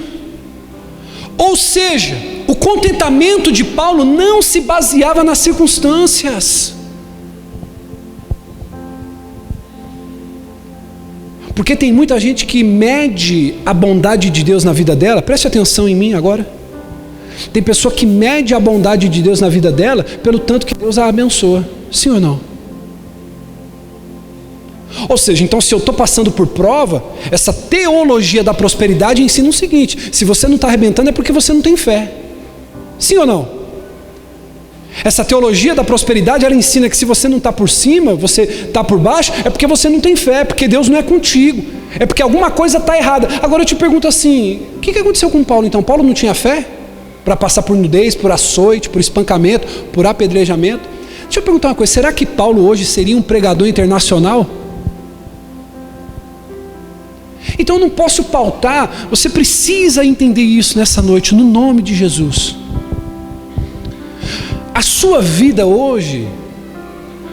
Ou seja, o contentamento de Paulo não se baseava nas circunstâncias. Porque tem muita gente que mede a bondade de Deus na vida dela. Preste atenção em mim agora. Tem pessoa que mede a bondade de Deus na vida dela pelo tanto que Deus a abençoa. Sim ou não? Ou seja, então se eu estou passando por prova, essa teologia da prosperidade ensina o seguinte: se você não está arrebentando é porque você não tem fé. Sim ou não? Essa teologia da prosperidade, ela ensina que se você não está por cima, você está por baixo, é porque você não tem fé, porque Deus não é contigo, é porque alguma coisa está errada. Agora eu te pergunto assim: o que aconteceu com Paulo então? Paulo não tinha fé para passar por nudez, por açoite, por espancamento, por apedrejamento? Deixa eu perguntar uma coisa: será que Paulo hoje seria um pregador internacional? Então eu não posso pautar. Você precisa entender isso nessa noite, no nome de Jesus. A sua vida hoje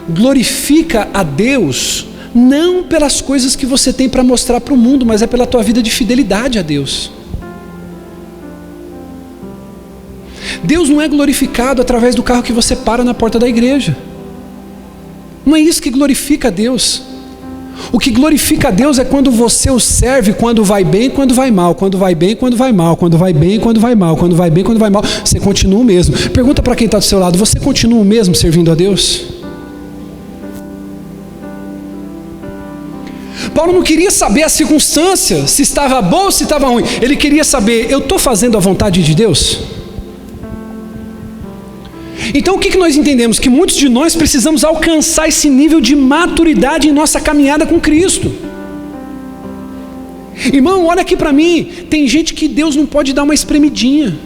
glorifica a Deus não pelas coisas que você tem para mostrar para o mundo, mas é pela tua vida de fidelidade a Deus. Deus não é glorificado através do carro que você para na porta da igreja. Não é isso que glorifica a Deus. O que glorifica a Deus é quando você o serve, quando vai bem, quando vai mal, quando vai bem, quando vai mal, quando vai bem, quando vai mal, quando vai bem, quando vai mal, você continua o mesmo. Pergunta para quem está do seu lado: você continua o mesmo servindo a Deus? Paulo não queria saber a circunstância, se estava bom ou se estava ruim. Ele queria saber: eu estou fazendo a vontade de Deus? Então o que nós entendemos? Que muitos de nós precisamos alcançar esse nível de maturidade em nossa caminhada com Cristo. Irmão, olha aqui para mim. Tem gente que Deus não pode dar uma espremidinha.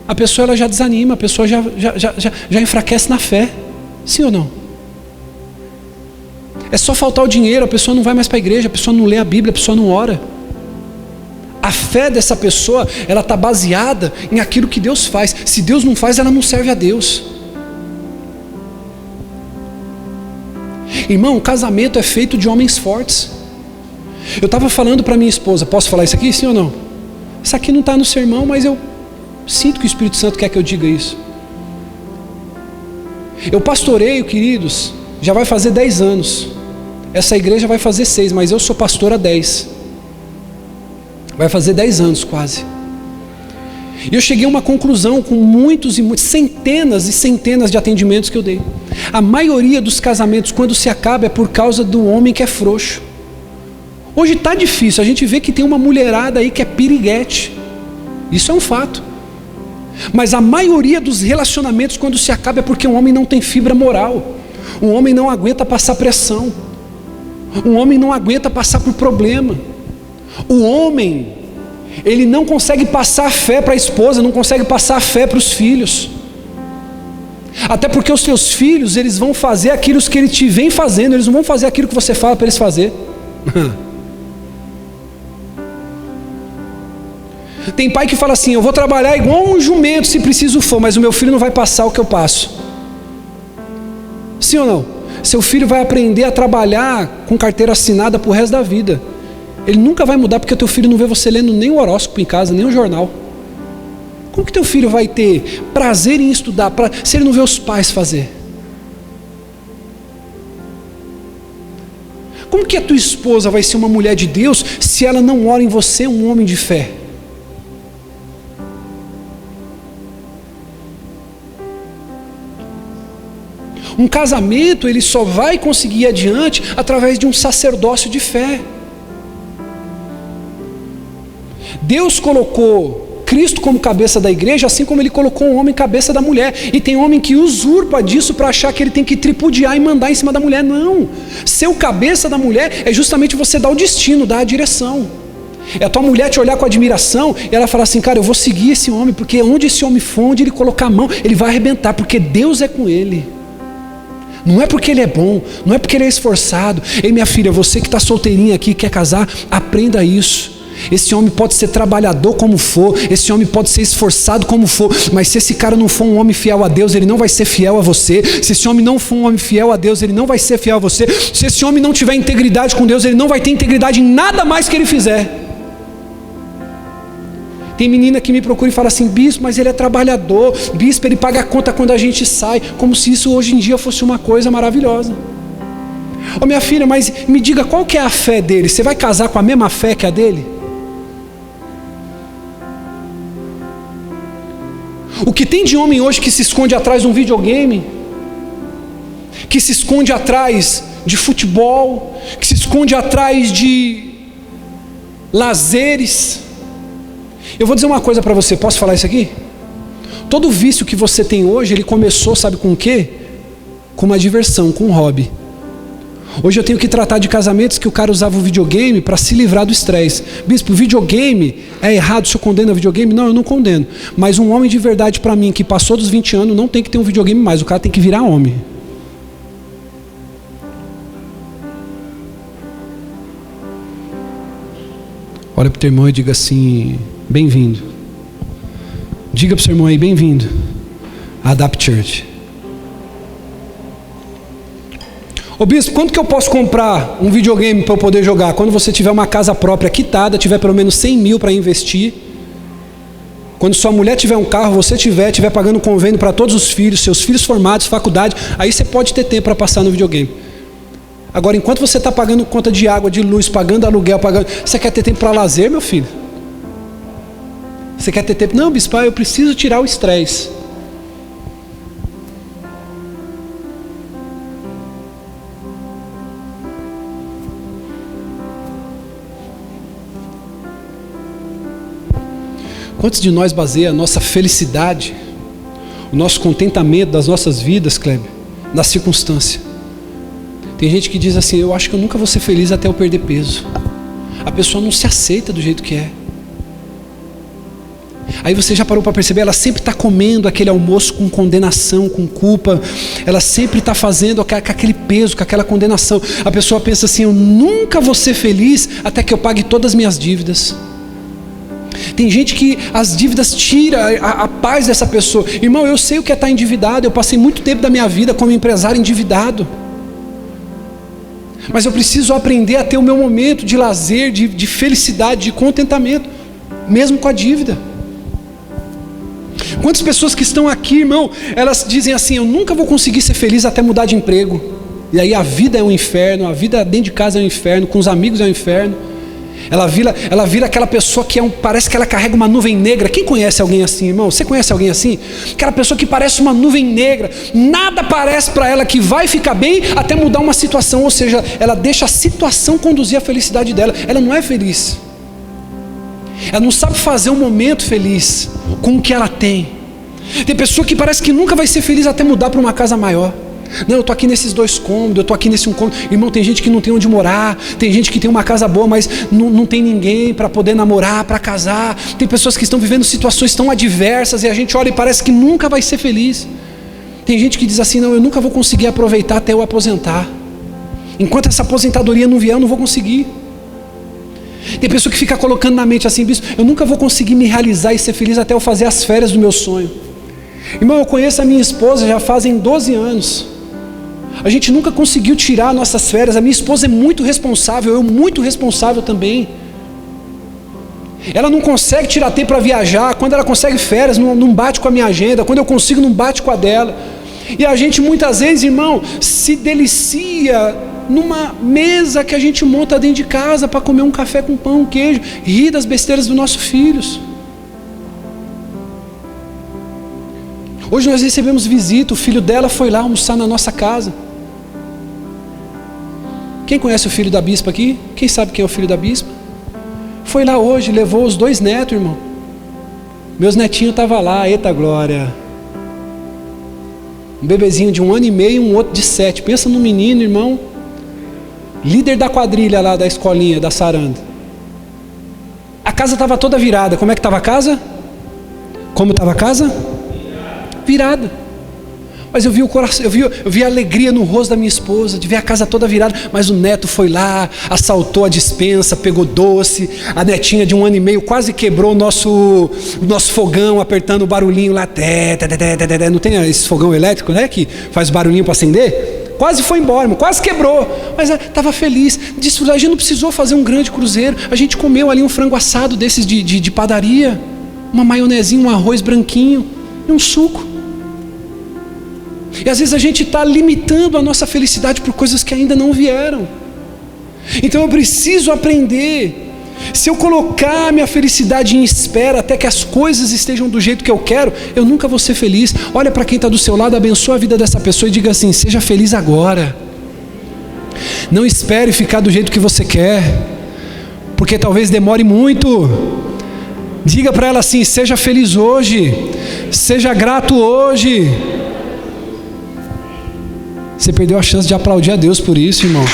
A pessoa ela já desanima, a pessoa já enfraquece na fé. Sim ou não? É só faltar o dinheiro, a pessoa não vai mais para a igreja, a pessoa não lê a Bíblia, a pessoa não ora. A fé dessa pessoa, ela está baseada em aquilo que Deus faz. Se Deus não faz, ela não serve a Deus. Irmão, o casamento é feito de homens fortes. Eu estava falando para minha esposa: posso falar isso aqui, sim ou não? Isso aqui não está no sermão, mas eu sinto que o Espírito Santo quer que eu diga isso. Eu pastoreio, queridos, já vai fazer 10 anos. essa igreja vai fazer 6, mas eu sou pastor há 10. Vai fazer 10 anos quase. E eu cheguei a uma conclusão com centenas e centenas de atendimentos que eu dei. A maioria dos casamentos, quando se acaba, é por causa do homem que é frouxo. Hoje está difícil, a gente vê que tem uma mulherada aí que é piriguete. Isso é um fato. Mas a maioria dos relacionamentos, quando se acaba, é porque um homem não tem fibra moral. Um homem não aguenta passar pressão. Um homem não aguenta passar por problema. O homem, ele não consegue passar fé para a esposa, não consegue passar fé para os filhos. Até porque os seus filhos, eles vão fazer aquilo que ele te vem fazendo, eles não vão fazer aquilo que você fala para eles fazer. Tem pai que fala assim: eu vou trabalhar igual um jumento se preciso for, mas o meu filho não vai passar o que eu passo. Sim ou não? Seu filho vai aprender a trabalhar com carteira assinada pro resto da vida. Ele nunca vai mudar porque teu filho não vê você lendo nem o horóscopo em casa, nem o jornal. Como que teu filho vai ter prazer em estudar se ele não vê os pais fazer? Como que a tua esposa vai ser uma mulher de Deus se ela não ora em você, um homem de fé? Um casamento, ele só vai conseguir ir adiante através de um sacerdócio de fé. Deus colocou Cristo como cabeça da igreja, assim como ele colocou um homem cabeça da mulher. E tem homem que usurpa disso para achar que ele tem que tripudiar e mandar em cima da mulher. Não, ser o cabeça da mulher é justamente você dar o destino, dar a direção. É a tua mulher te olhar com admiração e ela falar assim: cara, eu vou seguir esse homem, porque onde esse homem for, onde ele colocar a mão, ele vai arrebentar, porque Deus é com ele. Não é porque ele é bom, não é porque ele é esforçado. Ei, minha filha, você que está solteirinha aqui, quer casar, aprenda isso. Esse homem pode ser trabalhador como for, esse homem pode ser esforçado como for, mas se esse cara não for um homem fiel a Deus, ele não vai ser fiel a você. Se esse homem não for um homem fiel a Deus, ele não vai ser fiel a você. Se esse homem não tiver integridade com Deus, ele não vai ter integridade em nada mais que ele fizer. Tem menina que me procura e fala assim: bispo, mas ele é trabalhador, bispo, ele paga a conta quando a gente sai, como se isso hoje em dia fosse uma coisa maravilhosa. Ô minha filha, mas me diga, qual que é a fé dele? Você vai casar com a mesma fé que a dele? O que tem de homem hoje que se esconde atrás de um videogame, que se esconde atrás de futebol, que se esconde atrás de lazeres. Eu vou dizer uma coisa para você, posso falar isso aqui? Todo vício que você tem hoje, ele começou, sabe com o quê? Com uma diversão, com um hobby. Hoje eu tenho que tratar de casamentos que o cara usava o videogame para se livrar do estresse. Bispo, videogame é errado, o senhor condena videogame? Não, eu não condeno. Mas um homem de verdade para mim, que passou dos 20 anos, não tem que ter um videogame mais, o cara tem que virar homem. Olha para o teu irmão e diga assim: bem-vindo. Diga para o seu irmão aí: bem-vindo à Adapt Church. Ô bispo, quanto que eu posso comprar um videogame para eu poder jogar? Quando você tiver uma casa própria quitada, tiver pelo menos 100 mil para investir. Quando sua mulher tiver um carro, você tiver pagando convênio para todos os filhos, seus filhos formados, faculdade, aí você pode ter tempo para passar no videogame. Agora, enquanto você está pagando conta de água, de luz, pagando aluguel, você quer ter tempo para lazer, meu filho? Você quer ter tempo? Não, bispo, eu preciso tirar o estresse. Quantos de nós baseia a nossa felicidade, o nosso contentamento das nossas vidas, Kleber, na circunstância? Tem gente que diz assim: eu acho que eu nunca vou ser feliz até eu perder peso. A pessoa não se aceita do jeito que é. Aí você já parou para perceber? Ela sempre está comendo aquele almoço com condenação, com culpa. Ela sempre está fazendo com aquele peso, com aquela condenação. A pessoa pensa assim: eu nunca vou ser feliz até que eu pague todas as minhas dívidas. Tem gente que as dívidas tiram a paz dessa pessoa. Irmão, eu sei o que é estar endividado. Eu passei muito tempo da minha vida como empresário endividado. Mas eu preciso aprender a ter o meu momento de lazer, de felicidade, de contentamento, mesmo com a dívida. Quantas pessoas que estão aqui, irmão, elas dizem assim: eu nunca vou conseguir ser feliz até mudar de emprego. E aí a vida é um inferno, a vida dentro de casa é um inferno, com os amigos é um inferno. Ela vira aquela pessoa que parece que ela carrega uma nuvem negra. Quem conhece alguém assim, irmão? Você conhece alguém assim? Aquela pessoa que parece uma nuvem negra. Nada parece para ela que vai ficar bem até mudar uma situação. Ou seja, ela deixa a situação conduzir a felicidade dela. Ela não é feliz. Ela não sabe fazer um momento feliz com o que ela tem. Tem pessoa que parece que nunca vai ser feliz até mudar para uma casa maior. Não, eu estou aqui nesses 2 cômodos, eu estou aqui nesse 1 cômodo. Irmão, tem gente que não tem onde morar, tem gente que tem uma casa boa, mas não tem ninguém para poder namorar, para casar. Tem pessoas que estão vivendo situações tão adversas e a gente olha e parece que nunca vai ser feliz. Tem gente que diz assim, não, eu nunca vou conseguir aproveitar até eu aposentar. Enquanto essa aposentadoria não vier, eu não vou conseguir. Tem pessoa que fica colocando na mente assim, bispo, eu nunca vou conseguir me realizar e ser feliz até eu fazer as férias do meu sonho. Irmão, eu conheço a minha esposa já fazem 12 anos. A gente nunca conseguiu tirar nossas férias. A minha esposa é muito responsável, eu muito responsável também. Ela não consegue tirar tempo para viajar. Quando ela consegue férias, não bate com a minha agenda. Quando eu consigo, não bate com a dela. E a gente muitas vezes, irmão, se delicia numa mesa que a gente monta dentro de casa para comer um café com pão, queijo, rir das besteiras dos nossos filhos. Hoje nós recebemos visita, o filho dela foi lá almoçar na nossa casa. Quem conhece o filho da bispa aqui? Quem sabe quem é o filho da bispa? Foi lá hoje, levou os 2 netos, irmão. Meus netinhos estavam lá, eita glória. Um bebezinho de 1 ano e meio e um outro de 7. Pensa no menino, irmão. Líder da quadrilha lá da escolinha, da saranda. A casa estava toda virada. Como é que estava a casa? Como estava a casa? Virada. Mas eu vi o coração, eu vi a alegria no rosto da minha esposa, de ver a casa toda virada. Mas o neto foi lá, assaltou a despensa, pegou doce. A netinha de 1 ano e meio quase quebrou o nosso fogão, apertando o barulhinho lá. Não tem esse fogão elétrico, né, que faz barulhinho para acender? Quase foi embora, irmão, quase quebrou. Mas estava feliz. Disse, a gente não precisou fazer um grande cruzeiro. A gente comeu ali um frango assado desses de padaria, uma maionezinha, um arroz branquinho e um suco. E às vezes a gente está limitando a nossa felicidade por coisas que ainda não vieram. Então eu preciso aprender. Se eu colocar minha felicidade em espera até que as coisas estejam do jeito que eu quero, eu nunca vou ser feliz. Olha para quem está do seu lado, abençoa a vida dessa pessoa e diga assim, seja feliz agora. Não espere ficar do jeito que você quer, porque talvez demore muito. Diga para ela assim, seja feliz hoje, seja grato hoje. Você perdeu a chance de aplaudir a Deus por isso, irmão.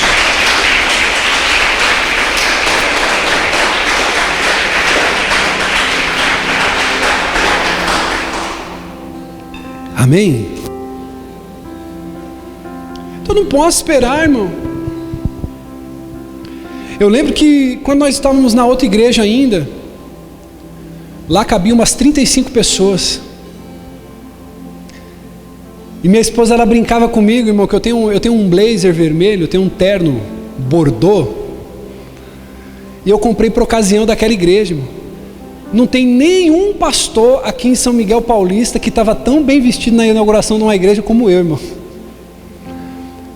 Amém? Então não posso esperar, irmão. Eu lembro que quando nós estávamos na outra igreja ainda, lá cabiam umas 35 pessoas. E minha esposa, ela brincava comigo, irmão, que eu tenho um blazer vermelho, eu tenho um terno bordô. E eu comprei por ocasião daquela igreja, irmão. Não tem nenhum pastor aqui em São Miguel Paulista que estava tão bem vestido na inauguração de uma igreja como eu, irmão.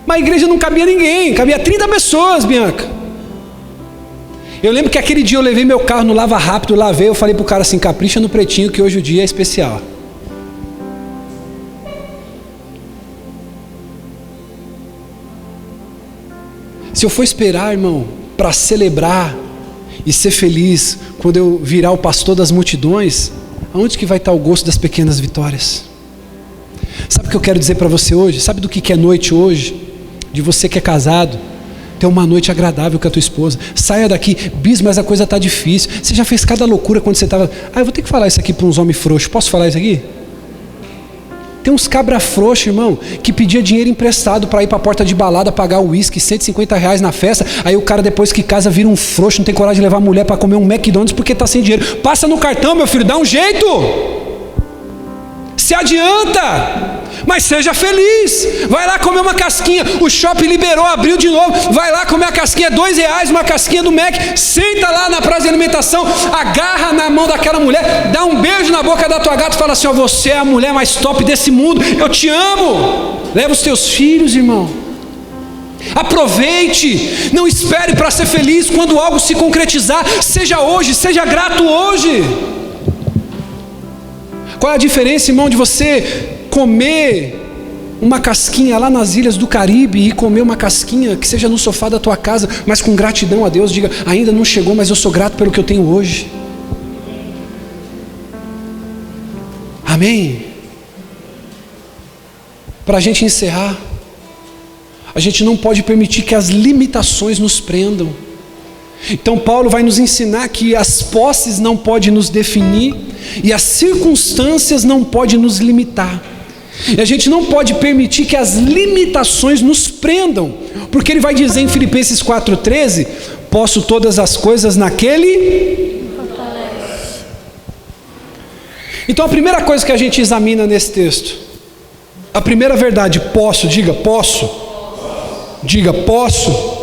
Mas a igreja não cabia ninguém, cabia 30 pessoas, Bianca. Eu lembro que aquele dia eu levei meu carro no lava rápido, lavei, eu falei pro cara assim, capricha no pretinho que hoje o dia é especial. Se eu for esperar, irmão, para celebrar e ser feliz quando eu virar o pastor das multidões, aonde que vai estar o gosto das pequenas vitórias? Sabe o que eu quero dizer para você hoje? Sabe do que é noite hoje? De você que é casado, ter uma noite agradável com a tua esposa. Saia daqui, bis, mas a coisa está difícil. Você já fez cada loucura quando você estava... eu vou ter que falar isso aqui para uns homens frouxos. Posso falar isso aqui? Tem uns cabra frouxo, irmão, que pedia dinheiro emprestado para ir para a porta de balada, pagar o uísque, R$150 na festa. Aí o cara depois que casa vira um frouxo, não tem coragem de levar a mulher para comer um McDonald's porque está sem dinheiro. Passa no cartão, meu filho, dá um jeito. Se adianta, mas seja feliz. Vai lá comer uma casquinha, o shopping liberou, abriu de novo. Vai lá comer a casquinha, R$2, uma casquinha do Mac. Senta lá na praça de alimentação, agarra na mão daquela mulher, dá um beijo na boca da tua gata e fala assim, ó, você é a mulher mais top desse mundo, eu te amo. Leva os teus filhos, irmão. Aproveite, não espere para ser feliz quando algo se concretizar. Seja hoje, seja grato hoje. Qual é a diferença, irmão, de você comer uma casquinha lá nas ilhas do Caribe e comer uma casquinha que seja no sofá da tua casa, mas com gratidão a Deus? Diga: ainda não chegou, mas eu sou grato pelo que eu tenho hoje. Amém? Para a gente encerrar, a gente não pode permitir que as limitações nos prendam. Então Paulo vai nos ensinar que as posses não podem nos definir e as circunstâncias não podem nos limitar. E a gente não pode permitir que as limitações nos prendam, porque ele vai dizer em Filipenses 4,13: posso todas as coisas naquele. Então a primeira coisa que a gente examina nesse texto, a primeira verdade: posso. Diga: posso. Diga: posso.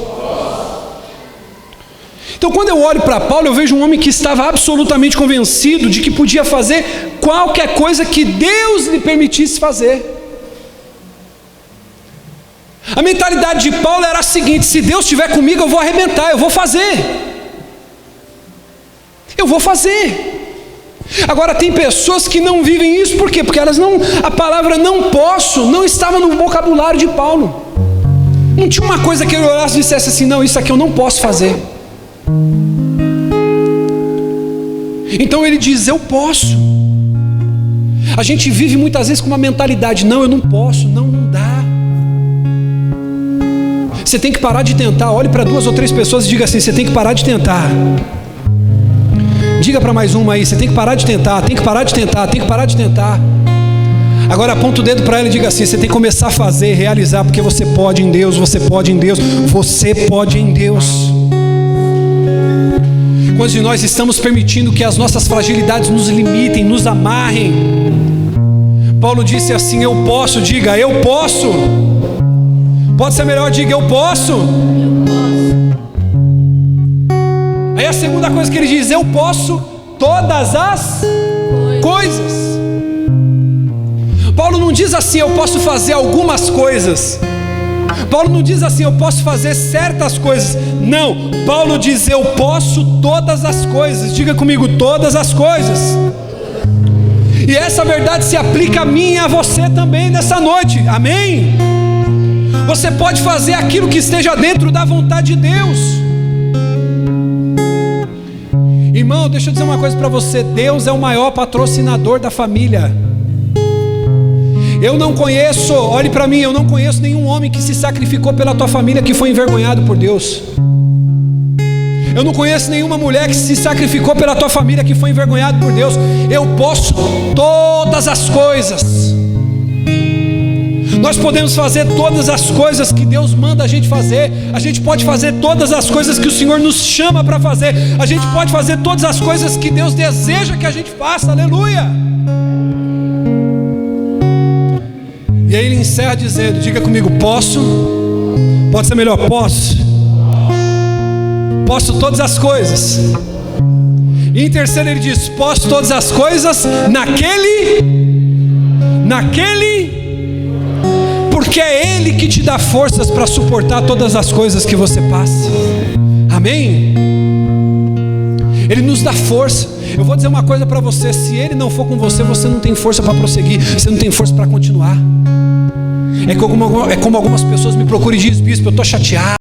Então quando eu olho para Paulo, eu vejo um homem que estava absolutamente convencido de que podia fazer qualquer coisa que Deus lhe permitisse fazer. A mentalidade de Paulo era a seguinte: se Deus estiver comigo, eu vou arrebentar, eu vou fazer. Eu vou fazer. Agora tem pessoas que não vivem isso, por quê? Porque elas não, a palavra não posso não estava no vocabulário de Paulo. Não tinha uma coisa que ele olhasse e dissesse assim: não, isso aqui eu não posso fazer. Então ele diz: eu posso. A gente vive muitas vezes com uma mentalidade: não, eu não posso, não dá. Você tem que parar de tentar. Olhe para 2 ou 3 pessoas e diga assim: você tem que parar de tentar. Diga para mais uma aí: você tem que parar de tentar, tem que parar de tentar, tem que parar de tentar. Agora aponta o dedo para ela e diga assim: você tem que começar a fazer, realizar, porque você pode em Deus, você pode em Deus, você pode em Deus. Quantos de nós estamos permitindo que as nossas fragilidades nos limitem, nos amarrem? Paulo disse assim: eu posso. Diga: eu posso. Pode ser melhor: diga: eu posso. Aí a segunda coisa que ele diz: eu posso todas as coisas. Paulo não diz assim: eu posso fazer algumas coisas. Paulo não diz assim: eu posso fazer certas coisas. Não, Paulo diz: eu posso todas as coisas. Diga comigo: todas as coisas. E essa verdade se aplica a mim e a você também nessa noite. Amém? Você pode fazer aquilo que esteja dentro da vontade de Deus. Irmão, deixa eu dizer uma coisa para você: Deus é o maior patrocinador da família. Eu não conheço, olhe para mim, eu não conheço nenhum homem que se sacrificou pela tua família que foi envergonhado por Deus. Eu não conheço nenhuma mulher que se sacrificou pela tua família que foi envergonhado por Deus. Eu posso todas as coisas. Nós podemos fazer todas as coisas que Deus manda a gente fazer. A gente pode fazer todas as coisas que o Senhor nos chama para fazer. A gente pode fazer todas as coisas que Deus deseja que a gente faça. Aleluia! E aí ele encerra dizendo: diga comigo: posso. Pode ser melhor: posso. Posso todas as coisas. E em terceiro ele diz: posso todas as coisas naquele. Porque é Ele que te dá forças para suportar todas as coisas que você passa. Amém? Ele nos dá força. Eu vou dizer uma coisa para você: se Ele não for com você, você não tem força para prosseguir, você não tem força para continuar. É como algumas pessoas me procuram e dizem: bispo, eu estou chateado.